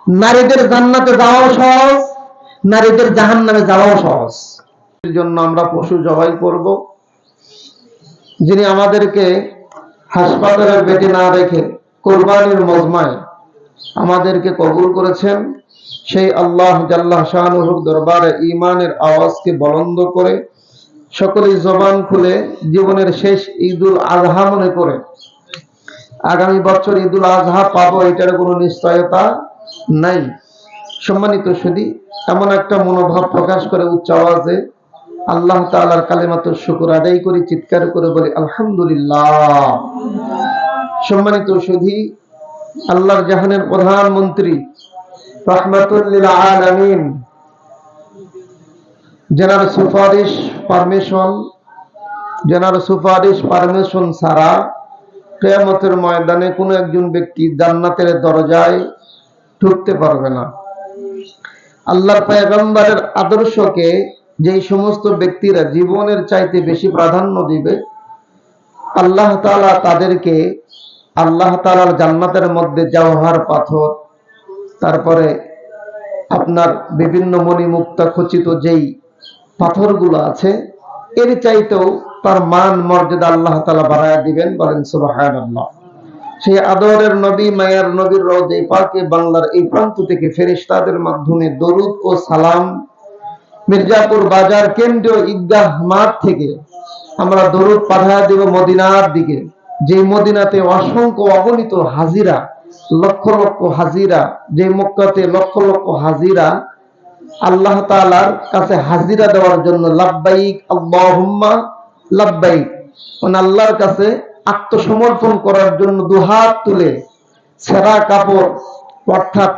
নারীদের জান্নাতে যাওয়াও সহজ, নারীদের জাহান্নামে যাওয়াও সহজ। এর জন্য আমরা পশু জবাই করব। যিনি আমাদেরকে হাসপাতালের বেডে না রেখে কোরবানির মজমায় আমাদেরকে কবুল করেছেন, সেই আল্লাহ জাল্লা শানুর দরবারে ঈমানের আওয়াজকে বুলন্দ করে সকলেই জবান খুলে জীবনের শেষ ঈদুল আজহা মনে করে আগামী বছর ঈদুল আজহা পাবো, এটার কোনো নিশ্চয়তা নাই। সম্মানিত সুধী, এমন একটা মনোভাব প্রকাশ করে উচ্চ আওয়াজে আল্লাহ তাআলার কালিমাতুর শুকর আদায় করি, চিৎকার করে বলি আলহামদুলিল্লাহ। সম্মানিত সুধী, আল্লাহর জাহানের প্রধানমন্ত্রী রাহমাতুল লিল আলামিন যেনার সুপারিশ পারমিশন ছাড়া কিয়ামতের ময়দানে কোনো একজন ব্যক্তি জান্নাতের দরজায় ঢুকতে পারবে না। আল্লাহর পয়গম্বরের আদর্শকে যেই সমস্ত ব্যক্তিরা জীবনের চাইতে বেশি প্রাধান্য দিবে, আল্লাহ তাআলা তাদেরকে আল্লাহ তাআলার জান্নাতের মধ্যে জওহর পাথর, তারপরে আপনার বিভিন্ন মণিমুক্তা খচিত যেই পাথরগুলো আছে, এর চাইতেও তার মান মর্যাদা আল্লাহ তাআলা বাড়ায় দিবেন। বলেন সুবহানাল্লাহ। সেই আদরের নবী, মায়ার নবীর রওজা পাকে বাংলার এই প্রান্ত থেকে ফেরেশতাদের মাধ্যমে দরুদ ও সালাম মির্জাপুর বাজার কেন্দ্রীয় ঈদগাহ মাঠ থেকে আমরা দরুদ পাঠায় দেব মদিনার দিকে, যে মদিনাতে অসংখ্য অগণিত হাজিরা, লক্ষ লক্ষ হাজিরা, যে মক্কাতে লক্ষ লক্ষ হাজিরা আল্লাহ তাআলার কাছে হাজিরা দেওয়ার জন্য লাব্বাইক আল্লাহুম্মা লাব্বাইক, আল্লাহর কাছে আত্মসমর্পণ করার জন্য দুহাত তুলে ছেঁড়া কাপড়, অর্থাৎ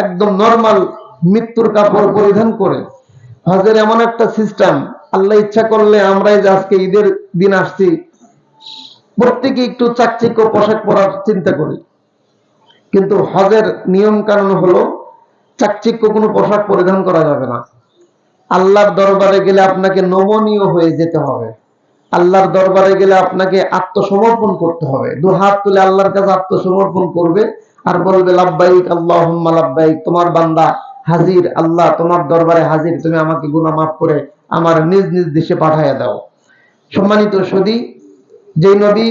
একদম নরমাল মৃত্যুর কাপড় পরিধান করে, হজের এমন একটা সিস্টেম, আল্লাহ ইচ্ছা করলে আমরাই যে আজকে ঈদের দিন আসছি প্রত্যেকে একটু চাকচিক্য পোশাক পরার চিন্তা করি, কিন্তু হজের নিয়ম কানুন হলো চাকচিক্য কোনো পোশাক পরিধান করা যাবে না। আল্লাহর দরবারে গেলে আপনাকে নমনীয় হয়ে যেতে হবে, আল্লাহর দরবারে গেলে আপনাকে আত্মসমর্পণ করতে হবে। দুহাত তুলে আল্লাহর কাছে আত্মসমর্পণ করবে আর বলবে লাব্বাইক আল্লাহুম্মা লাব্বাইক, তোমার বান্দা হাজির, আল্লাহ তোমার দরবারে হাজির, তুমি আমাকে গুনাহ মাফ করে আমার নিজ নিজ দেশে পাঠাইয়া দাও। সম্মানিত সুধী, যে নবী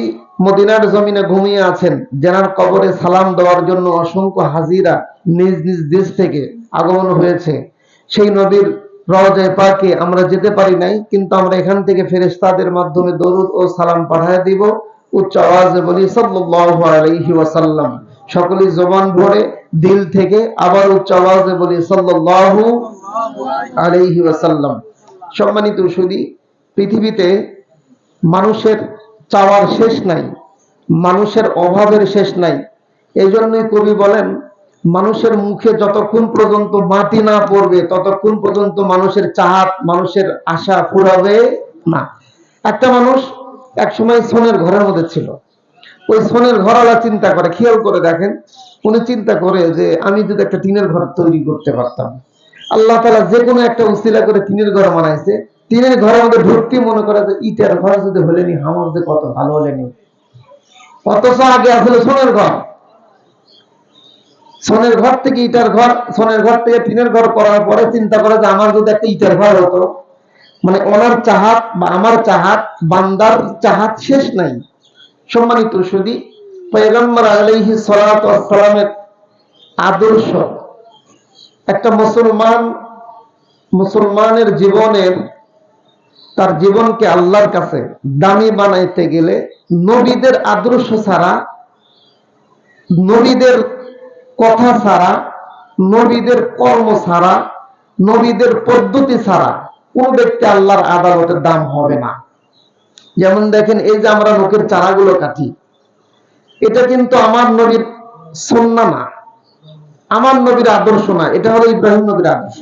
মদিনার জমিনে ঘুমিয়ে আছেন, যেনার কবরে সালাম দেওয়ার জন্য অসংখ্য হাজিরা নিজ নিজ দেশ থেকে আগমন হয়েছে, সেই নবীর রওজায়ে পাকে আমরা যেতে পারি নাই, কিন্তু আমরা এখান থেকে ফেরেশতাদের মাধ্যমে দরুদ ও সালাম পাঠিয়ে দিব। উচ্চ আওয়াজে বলি সাল্লাল্লাহু আলাইহি ওয়াসাল্লাম। সকলেই জবান ভরে দিল থেকে আবার উচ্চ আওয়াজে বলি সাল্লাল্লাহু আলাইহি ওয়াসাল্লাম। সম্মানিত সুধী, পৃথিবীতে মানুষের চাওয়ার শেষ নাই, মানুষের অভাবের শেষ নাই। এই জন্যই কবি বলেন, মানুষের মুখে যতক্ষণ পর্যন্ত মাটি না পড়বে ততক্ষণ পর্যন্ত মানুষের চাহাত, মানুষের আশা ফুরাবে না। একটা মানুষ এক সময় সোনের ঘরের মধ্যে ছিল, ওই সোনের ঘরওয়ালা চিন্তা করে, খেয়াল করে দেখেন, উনি চিন্তা করে যে আমি যদি একটা টিনের ঘর তৈরি করতে পারতাম। আল্লাহ তাআলা যে কোনো একটা উসিলা করে টিনের ঘর বানাইছে, টিনের ঘরের মধ্যে ঢুকতে মনে করে যে ইটের ঘর যদি হলেনি আমার যে কত ভালো হলেনি, অথচ আগে আসলে সোনের ঘর, সোনের ঘর থেকে ইটার ঘর, সোনের ঘর থেকে টিনের ঘর করার পরে চিন্তা করে যে আমার যদি একটা ইটের ঘর হতো। মানে ওনার চাহাত বা আমার চাহাত, বান্দার চাহাত শেষ নাই। সম্মানিত সুধী, পয়গম্বর আলাইহিস সালাতু ওয়াস সালামের আদর্শ একটা মুসলমানের জীবনের, তার জীবনকে আল্লাহর কাছে দামি বানাইতে গেলে নবীদের আদর্শ ছাড়া, নবীদের কথা ছাড়া, নবীদের কর্ম ছাড়া, নবীদের পদ্ধতি ছাড়া কোন ব্যক্তি আল্লাহর আদালতের দাম হবে না। যেমন দেখেন, এই যে আমরা নখের চারাগুলো কাটি, এটা কিন্তু আমার নবীর সুন্নাহ না, আমার নবীর আদর্শ না, এটা হলো ইব্রাহিম নবীর আদর্শ।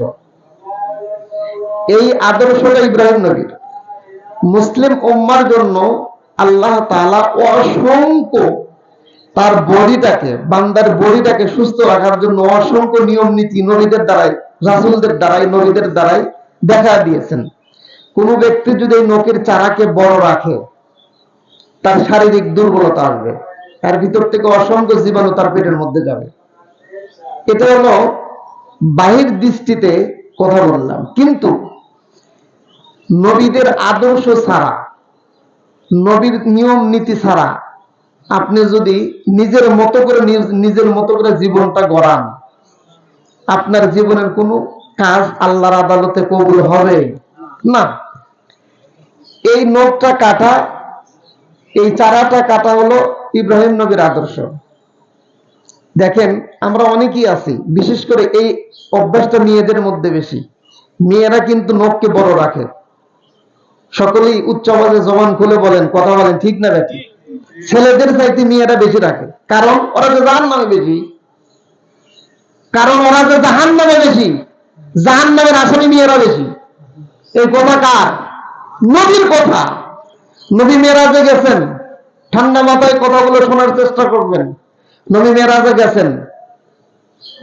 এই আদর্শটা ইব্রাহিম নবীর। মুসলিম উম্মার জন্য আল্লাহ তাআলা অসংখ্য তার বডিটাকে, বান্দার বডিটাকে সুস্থ রাখার জন্য অসংখ্য নিয়ম নীতি নবীদের দ্বারাই, রাসূলদের দ্বারাই, নবীদের দ্বারাই দেখা দিয়েছেন। কোন ব্যক্তি যদি এই নখের চারাকে বড় রাখে, তার শারীরিক দুর্বলতা আসবে, এর ভিতর থেকে অসংখ্য জীবাণু তার পেটের মধ্যে যাবে। এটা হলো বাহির দৃষ্টিতে কথা বললাম, কিন্তু নবীদের আদর্শ ছাড়া, নবীর নিয়ম নীতি ছাড়া আপনি যদি নিজের মতো করে জীবনটা গড়ান, আপনার জীবনের কোনো কাজ আল্লাহর আদালতে কবুল হবে না। এই নখটা কাটা, এই চারাটা কাটা হলো ইব্রাহিম নবীর আদর্শ। দেখেন আমরা অনেকেই আছি, বিশেষ করে এই অভ্যাসটা মেয়েদের মধ্যে বেশি। মেয়েরা কিন্তু নখকে বড় রাখে, সকলেই উচ্চ আওয়াজে জবান খুলে বলেন, কথা বলেন, ঠিক না বেশি? ছেলেদের চাইতে মেয়েরা বেশি রাখে, কারণ ওরা তো জাহান্নামে বেশি, জাহান্নামের আসামি মেয়েরা বেশি। এই কথা কার? নবীর কথা। নবী মেরাজে গেছেন, ঠান্ডা মাথায় কথাগুলো শোনার চেষ্টা করবেন। নবী মেরাজে গেছেন,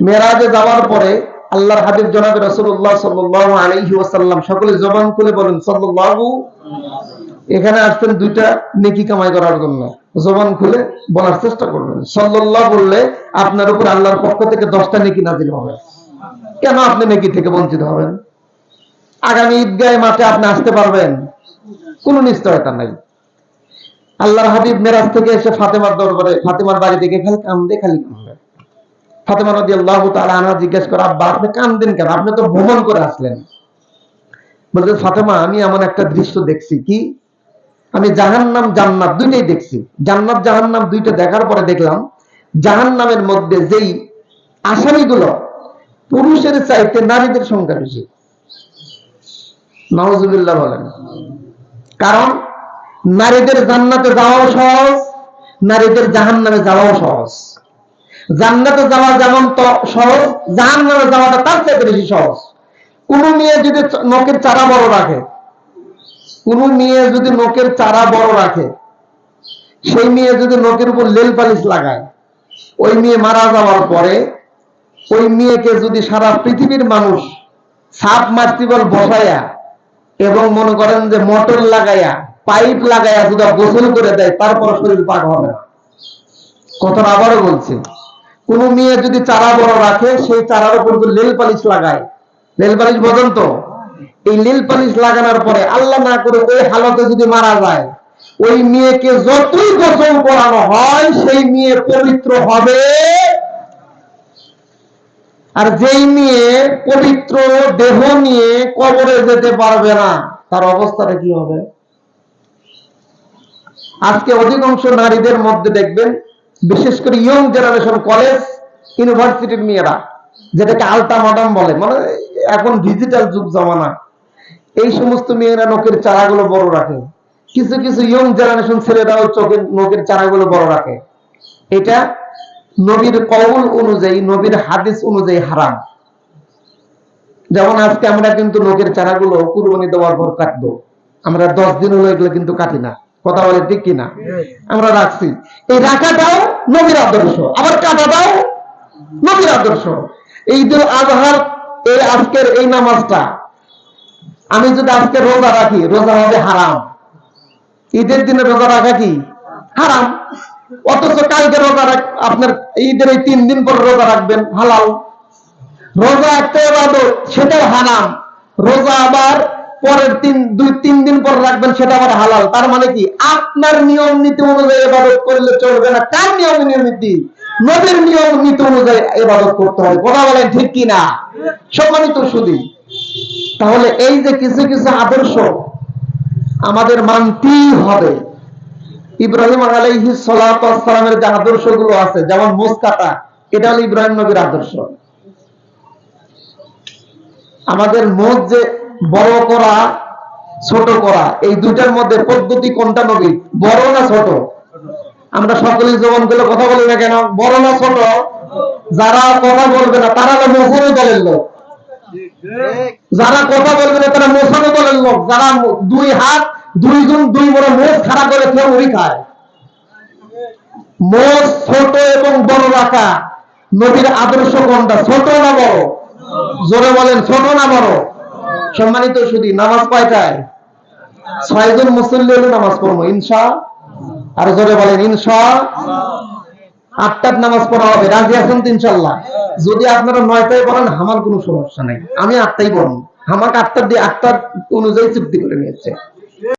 মেরাজে যাওয়ার পরে আল্লাহর হাবিব জনাবে রাসূলুল্লাহ সাল্লাল্লাহু আলাইহি ওয়াসাল্লাম, সকলে জবান খুলে বলেন সাল্লাল্লাহু। এখানে আসছেন দুইটা নেকি কামাই করার জন্য, জবান খুলে বলার চেষ্টা করবেন। সাল্লাল্লাহু বললে আপনার উপর আল্লাহর পক্ষ থেকে 10টা নেকি নাযিল হবে। কেন আপনি নেকি থেকে বঞ্চিত হবেন? আগামী ঈদগাহে মাঠে আপনি আসতে পারবেন? কোনো নিশ্চয়তা নাই। আল্লাহর হাবিব মেরাজ থেকে এসে ফাতেমার দরবারে, ফাতেমার বাড়ি থেকে খালি কান্দে। ফাতেমা রাদিয়াল্লাহু তাআলা আনহা জিজ্ঞেস করে, আব্বা আপনি কান্দেন কেন? আপনি তো ভ্রমণ করে আসলেন। বলতে, ফাতেমা আমি এমন একটা দৃশ্য দেখছি, কি? আমি জাহান্নাম জান্নাত দুইটাই দেখছি। জান্নাত জাহান্নাম দুইটা দেখার পরে দেখলাম জাহান্নামের মধ্যে যেই আসামিগুলো পুরুষের চাইতে নারীদের সংখ্যা বেশি। নাউজুবিল্লাহ বলেন। কারণ নারীদের জান্নাতে যাওয়াও সহজ, নারীদের জাহান্নামে যাওয়াও সহজ। জান্নাতে যাওয়া যেমন সহজ, জাহান্নামে যাওয়াটা তার চাইতে বেশি সহজ। কোন মেয়ে যদি নখের চারা বড় রাখে, সেই মেয়ে যদি নখের উপর লেল পালিশ লাগায়, ওই মেয়ে মারা যাওয়ার পরে ওই মেয়েকে যদি সারা পৃথিবীর মানুষ সাবমার্সিবল বসায়া এবং মনে করেন যে মোটর লাগাইয়া, পাইপ লাগাইয়া যদি গোসল করে দেয়, তারপর শরীর পাক হবে না। কথাটা আবারও বলছি, কোন মেয়ে যদি চারা বড় রাখে, সেই চারার উপর যদি লেল পালিশ লাগায়, লেল পালিশ বোঝেন তো? এই লেল পালিশ লাগানোর পরে আল্লাহ না করে ওই হালতে যদি মারা যায়, ওই মেয়েকে যতই গোসল করানো হয় সেই মেয়ে পবিত্র হবে। আর যেই মেয়ে পবিত্র দেহ নিয়ে কবরে যেতে পারবে না, তার অবস্থাটা কি হবে? আজকে অধিকাংশ নারীদের মধ্যে দেখবেন, বিশেষ করে ইয়ং জেনারেশন, কলেজ ইউনিভার্সিটির মেয়েরা, যেটাকে আলতা মাডাম বলে, মানে এখন ডিজিটাল যুগ জামানা, এই সমস্ত মেয়েরা নখের চারাগুলো বড় রাখে। কিছু কিছু ইয়ং জেনারেশন ছেলেরাও নখের চারাগুলো বড় রাখে। এটা নবীর কওল অনুযায়ী, নবীর হাদিস অনুযায়ী হারাম। যেমন আজকে আমরা কিন্তু নখের চারাগুলো কুরবানি দেওয়ার পর কাটবো, আমরা 10 দিন হলো এগুলো কিন্তু কাটি না। কথা বলে ঠিক কিনা? আমরা রাখছি। এই রাখাটাও নবীর আদর্শ, আবার কাটাটাও নবীর আদর্শ। এই ঈদুল আজহার এই আজকের এই নামাজটা আমি যদি আজকে রোজা রাখি, রোজা হবে হারাম। ঈদের দিনে রোজা রাখা কি হারাম? অথচ কালকে রোজা আপনার ঈদের এই 3 দিন পর রোজা রাখবেন, হালাল। রোজা একটা ইবাদত, সেটাও হারাম। রোজা আবার পরের 2-3 দিন পর রাখবেন, সেটা আবার হালাল। তার মানে কি? আপনার নিয়ম নীতি অনুযায়ী ইবাদত করলে চলবে না। কার নিয়ম নীতি? নবীর নিয়ম নীতি অনুযায়ী ইবাদত করতে হবে। কথা বলেন ঠিক কিনা? সম্মানিত সুধী, তাহলে এই যে কিছু কিছু আদর্শ আমাদের মানতেই হবে। ইব্রাহিম আলাইহিস সালাতু ওয়াস সালামের যে আদর্শগুলো আছে, যেমন মোজ কাটা, এটা হলো ইব্রাহিম নবীর আদর্শ। আমাদের মোজ যে বড় করা ছোট করা, এই দুইটার মধ্যে পদ্ধতি কোনটা নবীর? বড় না ছোট? আমরা সকলেই জবান করে কথা বলি না কেন? বড় না ছোট? যারা কথা বলবে না তারা হলো মোহরে দলের লোক, যারা কথা বলবে না তারা মোসানো দলের লোক, যারা 2 হাত 2 জন 2 বড় মোজ খাড়া করে থেউরি খায়। মোজ ছোট এবং বড় রাখা নবীর আদর্শ কোনটা? ছোট না বড়? জোরে বলেন, ছোট না বড়? সম্মানিত সুধী, নামাজ কয়টায়? 6 জন মুসল্লি হলে নামাজ পড়বো ইনশা। আর জোরে বলেন ইনশা। 8টার নামাজ পড়া হবে, রাজি আছেন তো ইনশাল্লাহ? যদি আপনারা 9টায় পড়েন আমার কোনো সমস্যা নাই, আমি 8টাই পড়ব, আমাকে 8টার দিয়ে 8টার অনুযায়ী চুক্তি করে নিয়েছে।